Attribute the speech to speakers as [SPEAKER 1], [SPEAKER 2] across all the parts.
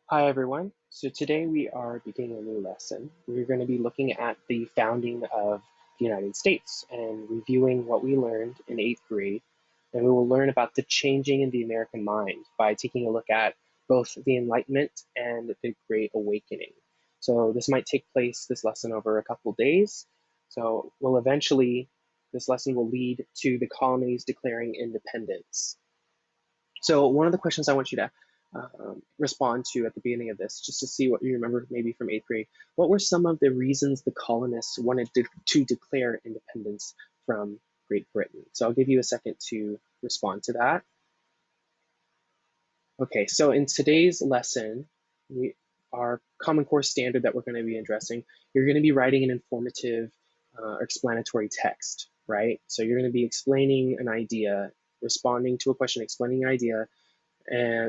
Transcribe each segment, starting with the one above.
[SPEAKER 1] Hi everyone. So today we are beginning a new lesson. We're going to be looking at the founding of the United States and reviewing what we learned in eighth grade. And we will learn about the changing in the American mind by taking a look at both the Enlightenment and the Great Awakening. So this might take place, this lesson, over a couple days. So this lesson will lead to the colonies declaring independence. So one of the questions I want you to respond to at the beginning of this, just to see what you remember maybe from eighth grade, what were some of the reasons the colonists wanted to declare independence from Great Britain? So I'll give you a second to respond to that. Okay, so in today's lesson, our Common Core standard that we're going to be addressing, you're going to be writing an informative explanatory text, right? So you're going to be explaining an idea, responding to a question, explaining an idea,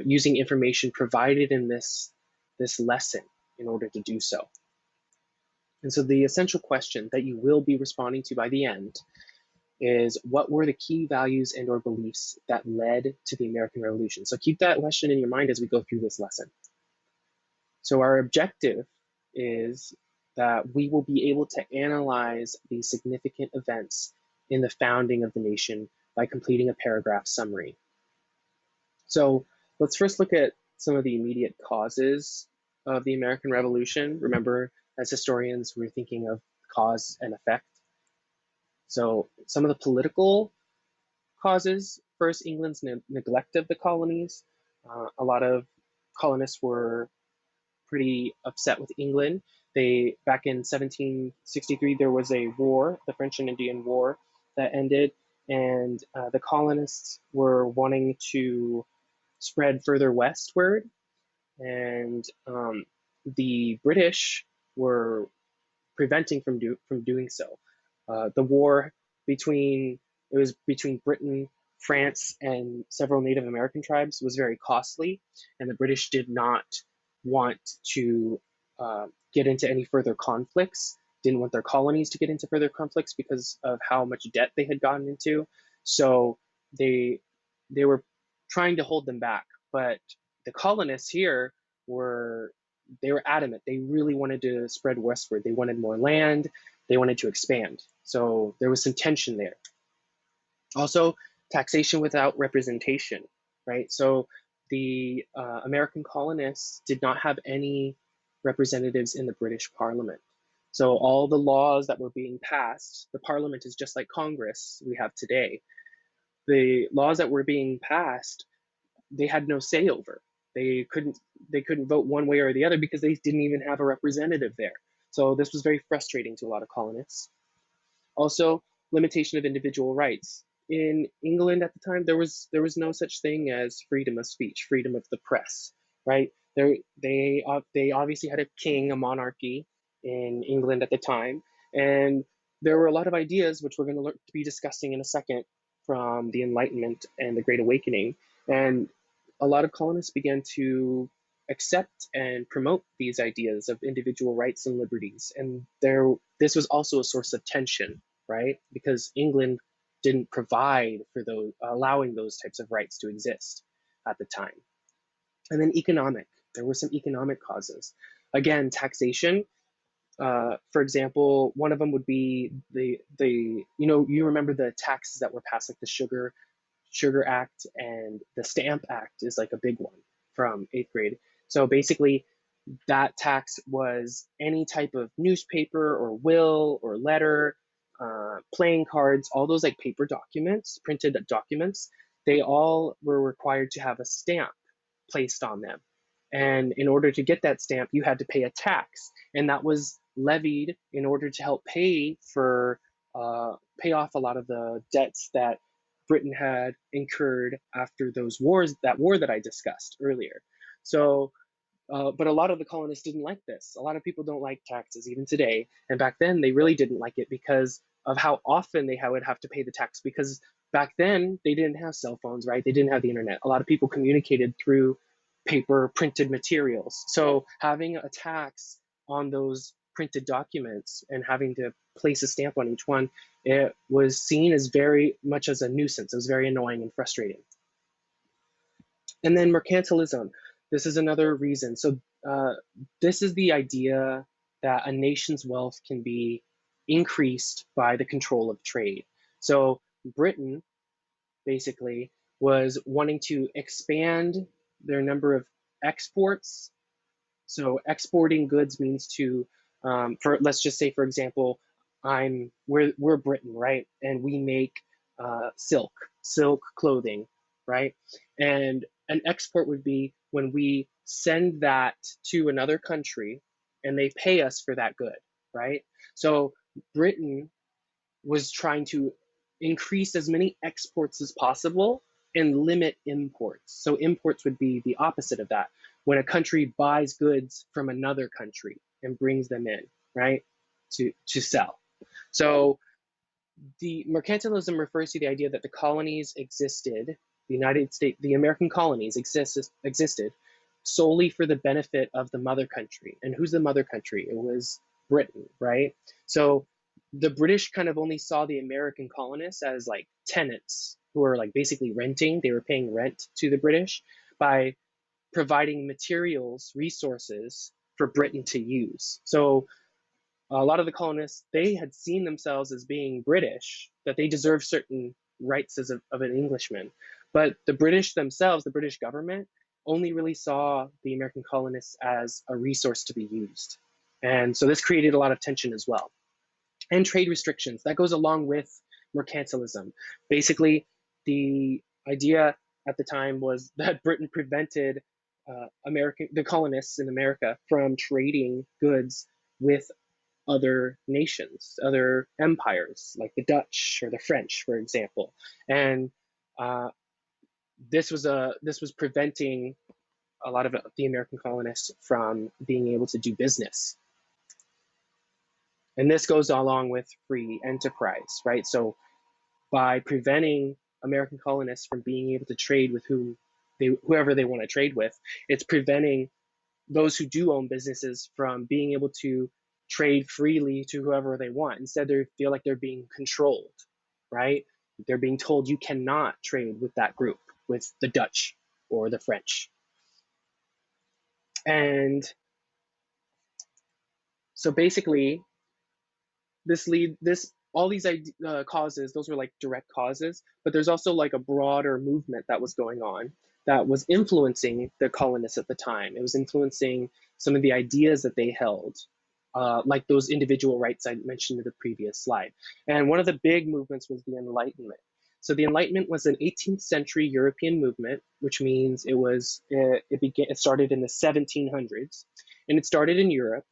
[SPEAKER 1] using information provided in this lesson in order to do so. And so the essential question that you will be responding to by the end is, what were the key values and or beliefs that led to the American Revolution? So keep that question in your mind as we go through this lesson. So our objective is that we will be able to analyze the significant events in the founding of the nation by completing a paragraph summary. So let's first look at some of the immediate causes of the American Revolution. Remember, as historians, we're thinking of cause and effect. So some of the political causes: first, England's neglect of the colonies. A lot of colonists were pretty upset with England. Back in 1763, there was a war, the French and Indian War, that ended, and the colonists were wanting to spread further westward, and the British were preventing from doing so. The war between it was between Britain, France, and several Native American tribes was very costly, and the British did not want to get into any further conflicts. Didn't want their colonies to get into further conflicts because of how much debt they had gotten into. So they were trying to hold them back, but the colonists here were they were adamant. They really wanted to spread westward. They wanted more land. They wanted to expand. So there was some tension there. Also, taxation without representation, right? So the American colonists did not have any representatives in the British Parliament. So all the laws that were being passed, the Parliament is just like Congress we have today. The laws that were being passed, they had no say over. They couldn't vote one way or the other because they didn't even have a representative there. So this was very frustrating to a lot of colonists. Also, limitation of individual rights. In England at the time, there was no such thing as freedom of speech, freedom of the press, right? They obviously had a king, a monarchy in England at the time, and there were a lot of ideas which we're going to be discussing in a second from the Enlightenment and the Great Awakening, and a lot of colonists began to accept and promote these ideas of individual rights and liberties, and this was also a source of tension, right? Because England didn't provide for those, allowing those types of rights to exist at the time. And then economic, there were some economic causes. Again, taxation. For example, one of them would be you remember the taxes that were passed, like the Sugar Act and the Stamp Act is like a big one from eighth grade. So basically, that tax was any type of newspaper or will or letter, playing cards, all those like paper documents, printed documents, they all were required to have a stamp placed on them. And in order to get that stamp, you had to pay a tax, and that was levied in order to help pay off a lot of the debts that Britain had incurred after those wars, that war that I discussed earlier. So but a lot of the colonists didn't like this. A lot of people don't like taxes even today. And back then, they really didn't like it because of how often they would have to pay the tax. Because back then, they didn't have cell phones, right? They didn't have the internet. A lot of people communicated through paper printed materials. So having a tax on those printed documents and having to place a stamp on each one, it was seen as very much as a nuisance. It was very annoying and frustrating. And then mercantilism. this is another reason. So this is the idea that a nation's wealth can be increased by the control of trade. So Britain basically was wanting to expand their number of exports. So exporting goods means to, for let's just say, for example, we're Britain, right? And we make silk clothing, right? And an export would be when we send that to another country and they pay us for that good, right? So Britain was trying to increase as many exports as possible and limit imports. So imports would be the opposite of that. When a country buys goods from another country and brings them in, right, to sell. So the mercantilism refers to the idea that the colonies existed, the United States, the American colonies existed solely for the benefit of the mother country. And who's the mother country? It was Britain, right? So the British kind of only saw the American colonists as like tenants who were like basically renting. They were paying rent to the British by providing materials, resources for Britain to use. So a lot of the colonists, they had seen themselves as being British, that they deserved certain rights as of an Englishman. But the British themselves, the British government, only really saw the American colonists as a resource to be used. And so this created a lot of tension as well. And trade restrictions, that goes along with mercantilism. Basically, the idea at the time was that Britain prevented the colonists in America from trading goods with other nations, other empires, like the Dutch or the French, for example. And uh, this was preventing a lot of the American colonists from being able to do business. And this goes along with free enterprise, right? So by preventing American colonists from being able to trade with whoever they want to trade with, it's preventing those who do own businesses from being able to trade freely to whoever they want. Instead, they feel like they're being controlled, right? They're being told you cannot trade with that group, with the Dutch or the French. And so basically, all these causes, those were like direct causes, but there's also like a broader movement that was going on that was influencing the colonists at the time. It was influencing some of the ideas that they held, like those individual rights I mentioned in the previous slide. And one of the big movements was the Enlightenment. So the Enlightenment was an 18th century European movement, which means it started in the 1700s, and it started in Europe.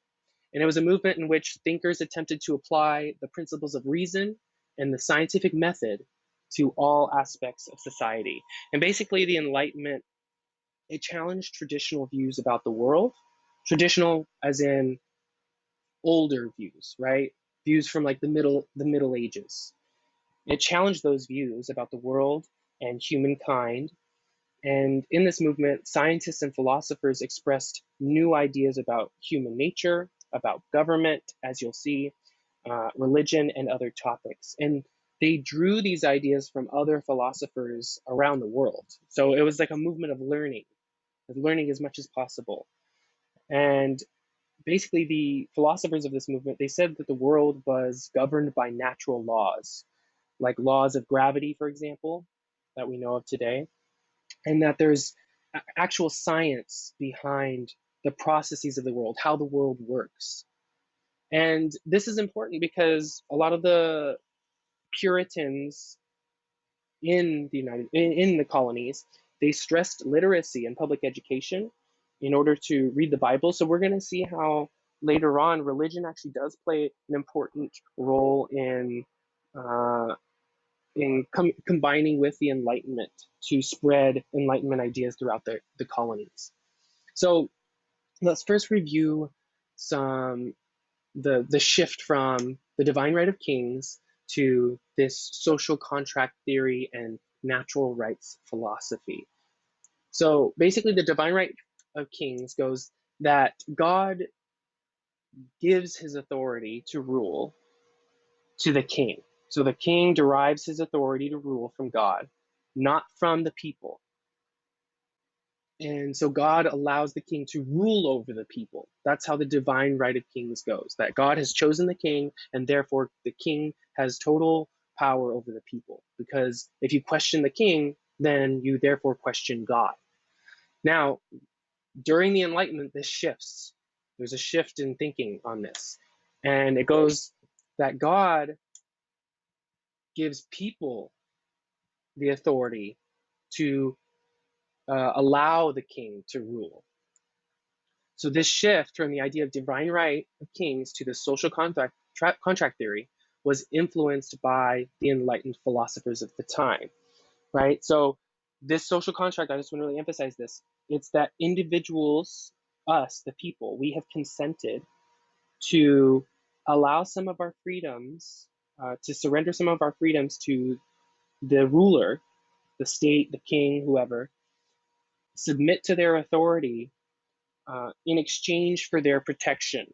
[SPEAKER 1] And it was a movement in which thinkers attempted to apply the principles of reason and the scientific method to all aspects of society. And basically, the Enlightenment, it challenged traditional views about the world, traditional as in older views, right? Views from like the Middle Ages. It challenged those views about the world and humankind. And in this movement, scientists and philosophers expressed new ideas about human nature, about government, as you'll see, religion, and other topics. And they drew these ideas from other philosophers around the world. So it was like a movement of learning as much as possible. And basically, the philosophers of this movement, they said that the world was governed by natural laws, like laws of gravity, for example, that we know of today, and that there's actual science behind the processes of the world, how the world works. And this is important because a lot of the Puritans in the colonies, they stressed literacy and public education in order to read the Bible. So we're going to see how later on religion actually does play an important role uh, combining with the Enlightenment to spread Enlightenment ideas throughout the colonies. So let's first review the shift from the divine right of kings to this social contract theory and natural rights philosophy. So basically, the divine right of kings goes that God gives his authority to rule to the king. So the king derives his authority to rule from God, not from the people. And so God allows the king to rule over the people. That's how the divine right of kings goes, that God has chosen the king, and therefore the king has total power over the people. Because if you question the king, then you therefore question God. Now, during the Enlightenment, this shifts. There's a shift in thinking on this. And it goes that God gives people the authority to allow the king to rule. So this shift from the idea of divine right of kings to the social contract theory was influenced by the enlightened philosophers of the time, right? So this social contract, I just want to really emphasize this, it's that individuals, us, the people, we have consented to allow some of our freedoms, to surrender some of our freedoms to the ruler, the state, the king, whoever, submit to their authority in exchange for their protection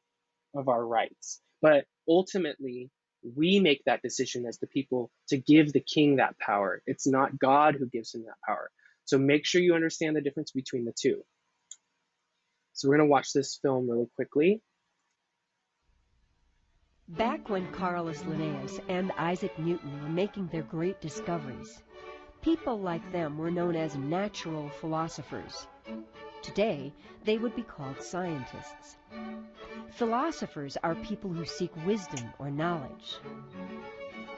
[SPEAKER 1] of our rights. But ultimately, we make that decision as the people to give the king that power. It's not God who gives him that power. So make sure you understand the difference between the two. So we're going to watch this film really quickly.
[SPEAKER 2] Back when Carolus Linnaeus and Isaac Newton were making their great discoveries, people like them were known as natural philosophers. Today, they would be called scientists. Philosophers are people who seek wisdom or knowledge.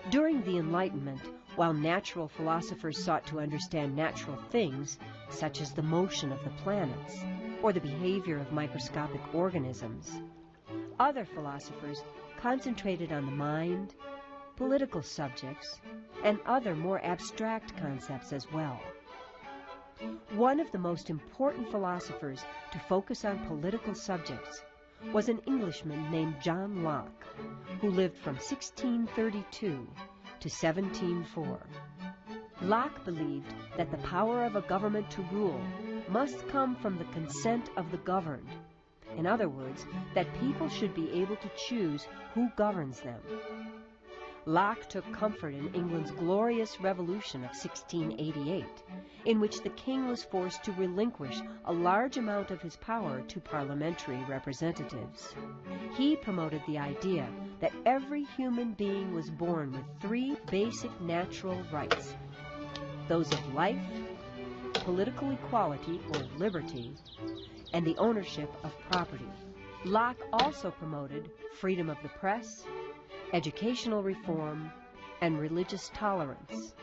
[SPEAKER 2] During the Enlightenment, while natural philosophers sought to understand natural things, such as the motion of the planets or the behavior of microscopic organisms, other philosophers concentrated on the mind, political subjects, and other more abstract concepts as well. One of the most important philosophers to focus on political subjects was an Englishman named John Locke, who lived from 1632 to 1704. Locke believed that the power of a government to rule must come from the consent of the governed. In other words, that people should be able to choose who governs them. Locke took comfort in England's glorious revolution of 1688, in which the king was forced to relinquish a large amount of his power to parliamentary representatives. He promoted the idea that every human being was born with three basic natural rights: those of life, political equality or liberty, and the ownership of property. Locke also promoted freedom of the press, educational reform, and religious tolerance,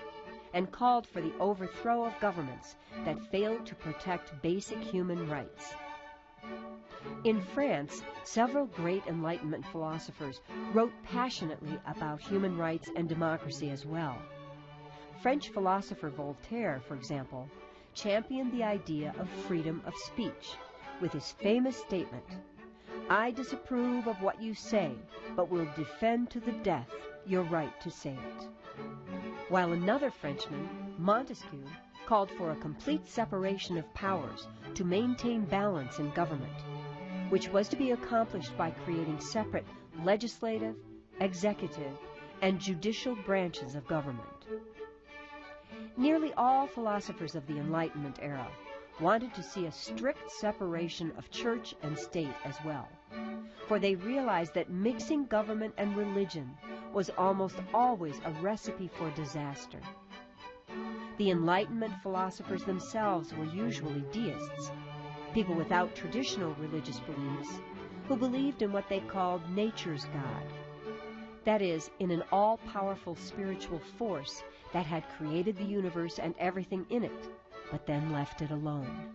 [SPEAKER 2] and called for the overthrow of governments that failed to protect basic human rights. In France, several great Enlightenment philosophers wrote passionately about human rights and democracy as well. French philosopher Voltaire, for example, championed the idea of freedom of speech with his famous statement, "I disapprove of what you say, but will defend to the death your right to say it." While another Frenchman, Montesquieu, called for a complete separation of powers to maintain balance in government, which was to be accomplished by creating separate legislative, executive, and judicial branches of government. Nearly all philosophers of the Enlightenment era wanted to see a strict separation of church and state as well, for they realized that mixing government and religion was almost always a recipe for disaster. The Enlightenment philosophers themselves were usually deists, people without traditional religious beliefs, who believed in what they called nature's God. That is, in an all-powerful spiritual force that had created the universe and everything in it, but then left it alone.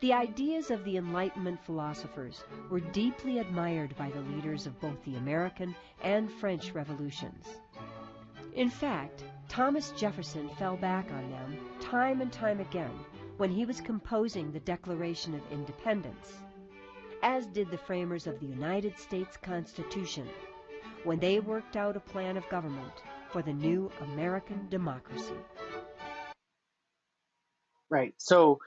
[SPEAKER 2] The ideas of the Enlightenment philosophers were deeply admired by the leaders of both the American and French revolutions. In fact, Thomas Jefferson fell back on them time and time again when he was composing the Declaration of Independence, as did the framers of the United States Constitution when they worked out a plan of government for the new American democracy.
[SPEAKER 1] Right. So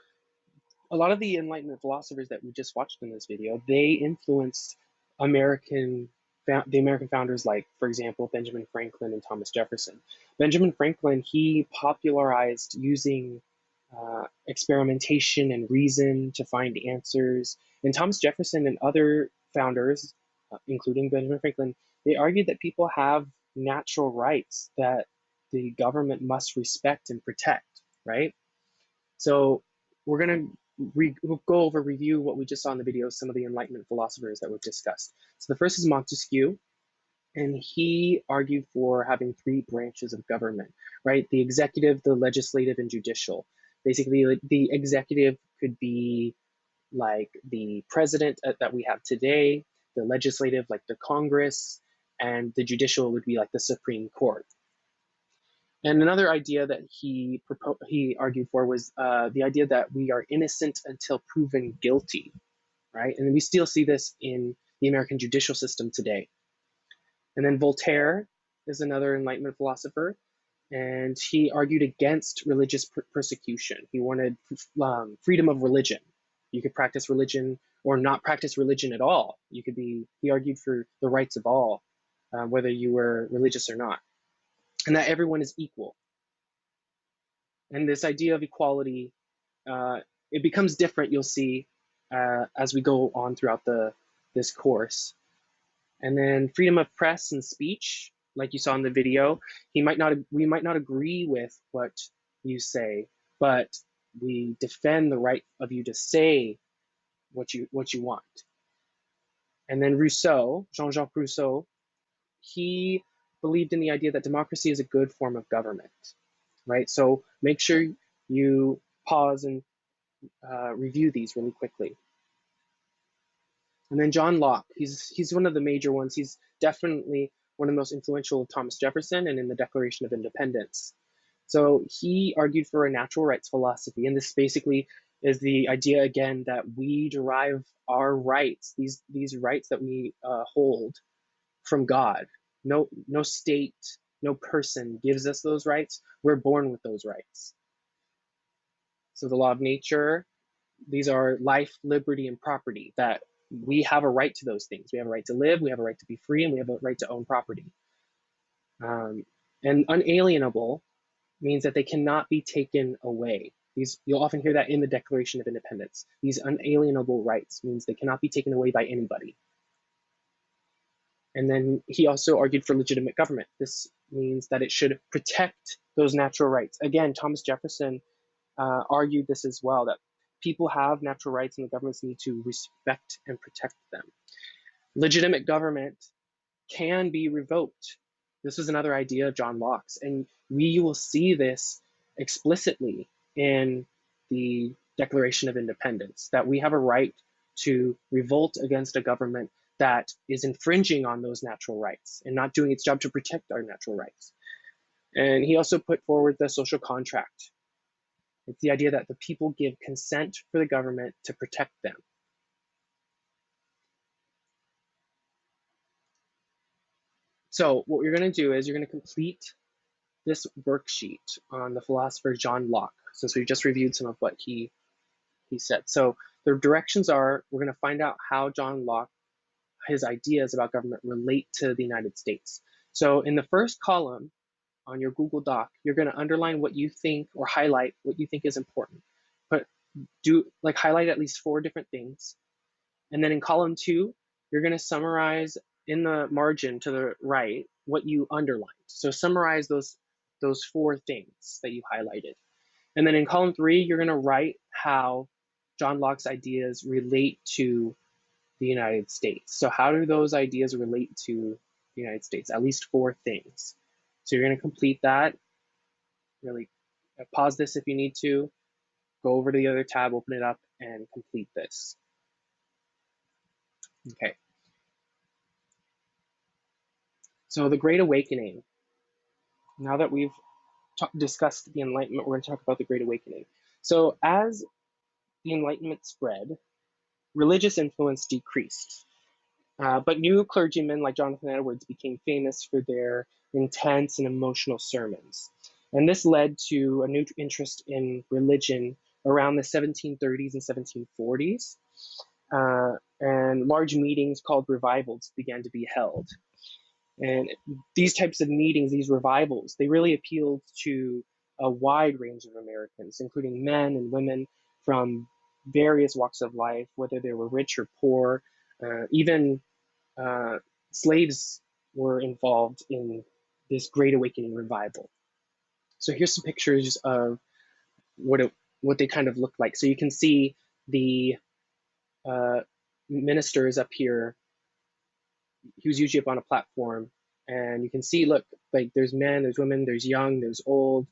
[SPEAKER 1] a lot of the Enlightenment philosophers that we just watched in this video, they influenced the American founders, like, for example, Benjamin Franklin and Thomas Jefferson. Benjamin Franklin, he popularized using experimentation and reason to find answers. And Thomas Jefferson and other founders, including Benjamin Franklin, they argued that people have natural rights that the government must respect and protect, right? So we're going to go over, review what we just saw in the video, some of the Enlightenment philosophers that were discussed. So the first is Montesquieu, and he argued for having three branches of government, right? The executive, the legislative, and judicial. Basically, the executive could be like the president that we have today, the legislative, like the Congress, and the judicial would be like the Supreme Court. And another idea that he argued for was the idea that we are innocent until proven guilty, right? And we still see this in the American judicial system today. And then Voltaire is another Enlightenment philosopher, and he argued against religious persecution. He wanted freedom of religion. You could practice religion or not practice religion at all. He argued for the rights of all, whether you were religious or not, and that everyone is equal. And this idea of equality, it becomes different, you'll see, as we go on throughout this course. And then freedom of press and speech, like you saw in the video, we might not agree with what you say, but we defend the right of you to say what you want. And then Rousseau, Jean-Jacques Rousseau, he believed in the idea that democracy is a good form of government, right? So make sure you pause and review these really quickly. And then John Locke, he's one of the major ones. He's definitely one of the most influential of Thomas Jefferson and in the Declaration of Independence. So he argued for a natural rights philosophy, and this basically is the idea again that we derive our rights, these rights that we hold, from God. No state, no person gives us those rights. We're born with those rights. So the law of nature, these are life, liberty, and property, that we have a right to those things. We have a right to live, we have a right to be free, and we have a right to own property. And unalienable means that they cannot be taken away. You'll often hear that in the Declaration of Independence. These unalienable rights means they cannot be taken away by anybody. And then he also argued for legitimate government. This means that it should protect those natural rights. Again, Thomas Jefferson argued this as well, that people have natural rights and the governments need to respect and protect them. Legitimate government can be revoked. This was another idea of John Locke's, and we will see this explicitly in the Declaration of Independence, that we have a right to revolt against a government that is infringing on those natural rights and not doing its job to protect our natural rights. And he also put forward the social contract. It's the idea that the people give consent for the government to protect them. So what you're going to do is you're going to complete this worksheet on the philosopher John Locke, since we've just reviewed some of what he said. So the directions are, we're going to find out how John Locke, his ideas about government relate to the United States. So in the first column on your Google Doc, you're going to underline what you think, or highlight what you think is important. But highlight at least 4 different things. And then in column 2, you're going to summarize in the margin to the right what you underlined. So summarize those 4 things that you highlighted. And then in column 3, you're going to write how John Locke's ideas relate to the United States. So how do those ideas relate to the United States? At least 4 things. So you're going to complete that. Really pause this if you need to. Go over to the other tab, open it up, and complete this. Okay. So the Great Awakening. Now that we've discussed the Enlightenment, we're going to talk about the Great Awakening. So as the Enlightenment spread, religious influence decreased. But new clergymen like Jonathan Edwards became famous for their intense and emotional sermons. And this led to a new interest in religion around the 1730s and 1740s. And large meetings called revivals began to be held. And these types of meetings, these revivals, they really appealed to a wide range of Americans, including men and women from various walks of life, whether they were rich or poor. Even slaves were involved in this Great Awakening revival. So here's some pictures of what they kind of looked like. So you can see the ministers up here. He was usually up on a platform, and you can see, look, like there's men, there's women, there's young, there's old.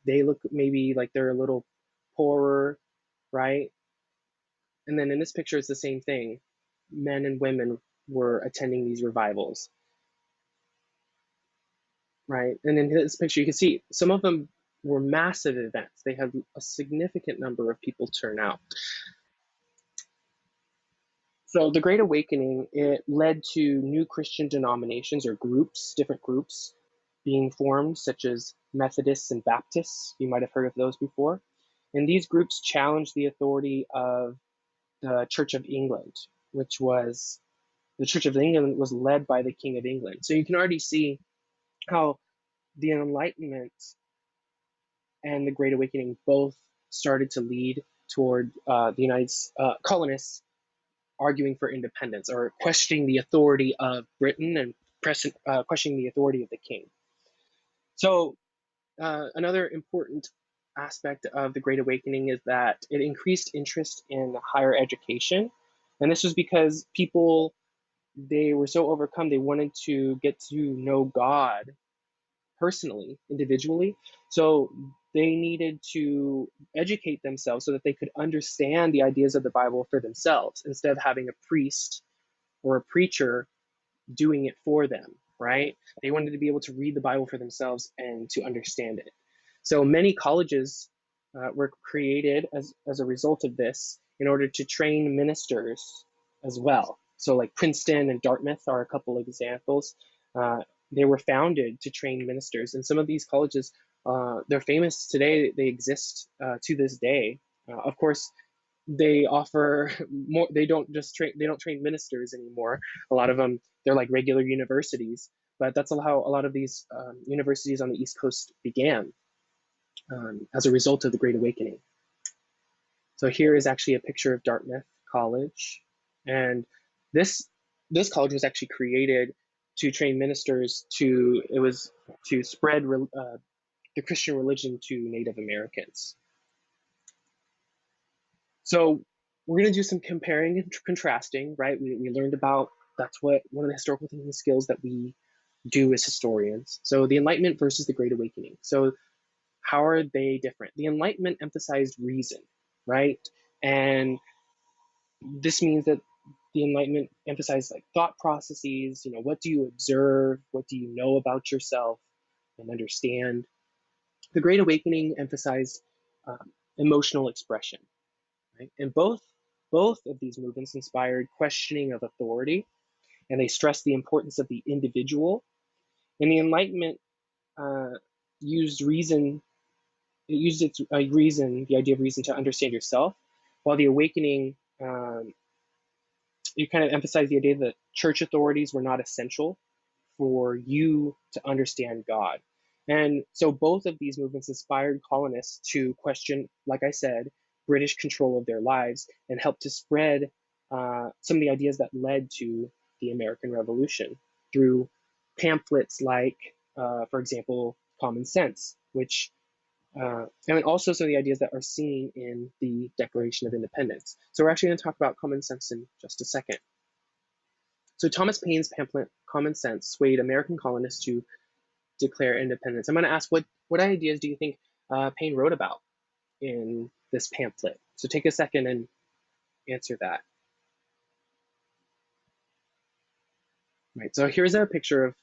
[SPEAKER 1] They look maybe like they're a little poorer, right? And then in this picture, it's the same thing. Men and women were attending these revivals, right? And in this picture, you can see some of them were massive events. They had a significant number of people turn out. So the Great Awakening, it led to new Christian denominations or groups, different groups being formed, such as Methodists and Baptists. You might have heard of those before. And these groups challenged the authority of the Church of England, which was the Church of England was led by the King of England. So you can already see how the Enlightenment and the Great Awakening both started to lead toward the United colonists arguing for independence or questioning the authority of Britain and questioning the authority of the king. So another important aspect of the Great Awakening is that it increased interest in higher education. And this was because people, they were so overcome, they wanted to get to know God personally, individually. So they needed to educate themselves so that they could understand the ideas of the Bible for themselves instead of having a priest or a preacher doing it for them, right? They wanted to be able to read the Bible for themselves and to understand it. So many colleges were created as a result of this in order to train ministers as well. So like Princeton and Dartmouth are a couple of examples. They were founded to train ministers, and some of these colleges, they're famous today. They exist to this day. Of course, they offer more. They don't train ministers anymore. A lot of them, they're like regular universities. But that's how a lot of these universities on the East Coast began as a result of the Great Awakening. So here is actually a picture of Dartmouth College, and this college was actually created to train ministers to spread the Christian religion to Native Americans. So we're going to do some comparing and contrasting, right? We learned about, that's what one of the historical thinking skills that we do as historians. So the Enlightenment versus the Great Awakening. So how are they different? The Enlightenment emphasized reason, right? And this means that the Enlightenment emphasized like thought processes, what do you observe? What do you know about yourself and understand? The Great Awakening emphasized emotional expression, right? And both of these movements inspired questioning of authority, and they stressed the importance of the individual. And the Enlightenment used reason. It used the idea of reason, to understand yourself, while the Awakening, you kind of emphasized the idea that church authorities were not essential for you to understand God. And so both of these movements inspired colonists to question, like I said, British control of their lives, and helped to spread some of the ideas that led to the American Revolution through pamphlets like, for example, Common Sense, which and also some of the ideas that are seen in the Declaration of Independence. So we're actually going to talk about Common Sense in just a second. So Thomas Paine's pamphlet, Common Sense, swayed American colonists to declare independence. I'm going to ask, what ideas do you think Paine wrote about in this pamphlet? So take a second and answer that. Right, so here's a picture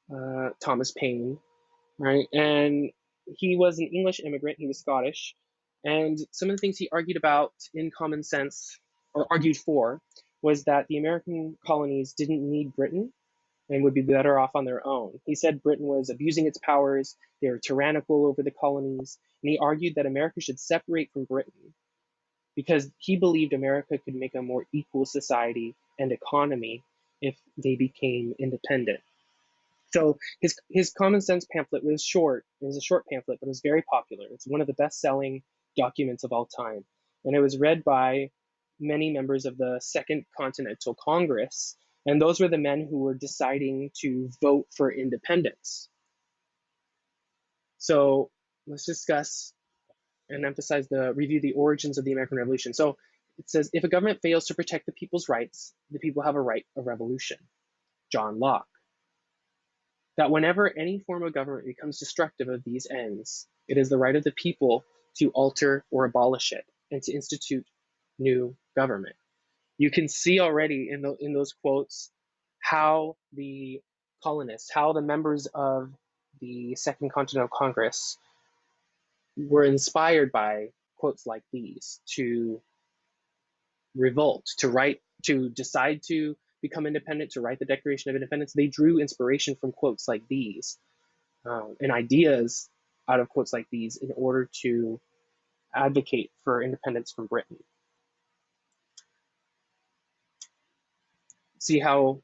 [SPEAKER 1] of Thomas Paine, right? And he was an English immigrant, he was Scottish, and some of the things he argued about in Common Sense, or argued for, was that the American colonies didn't need Britain and would be better off on their own. He said Britain was abusing its powers, they were tyrannical over the colonies, and he argued that America should separate from Britain because he believed America could make a more equal society and economy if they became independent. So his common sense pamphlet was short. It was a short pamphlet, but it was very popular. It's one of the best-selling documents of all time, and it was read by many members of the Second Continental Congress, and those were the men who were deciding to vote for independence. So let's discuss and emphasize review the origins of the American Revolution. So it says, if a government fails to protect the people's rights, the people have a right of revolution. John Locke. That whenever any form of government becomes destructive of these ends, it is the right of the people to alter or abolish it and to institute new government. You can see already in those quotes how the colonists, how the members of the Second Continental Congress were inspired by quotes like these to revolt, to decide to become independent, to write the Declaration of Independence. They drew inspiration from quotes like these and ideas out of quotes like these in order to advocate for independence from Britain. See how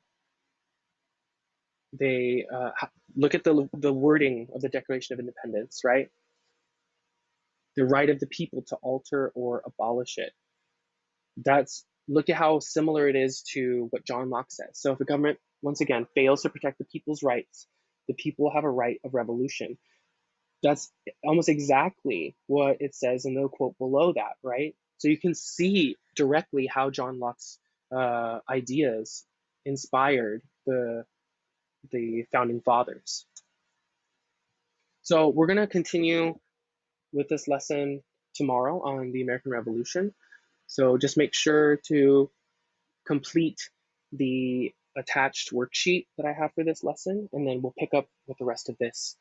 [SPEAKER 1] they look at the wording of the Declaration of Independence, right? The right of the people to alter or abolish it. Look at how similar it is to what John Locke says. So if a government, once again, fails to protect the people's rights, the people have a right of revolution. That's almost exactly what it says in the quote below that, right? So you can see directly how John Locke's ideas inspired the founding fathers. So we're going to continue with this lesson tomorrow on the American Revolution. So just make sure to complete the attached worksheet that I have for this lesson, and then we'll pick up with the rest of this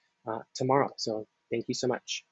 [SPEAKER 1] tomorrow. So thank you so much.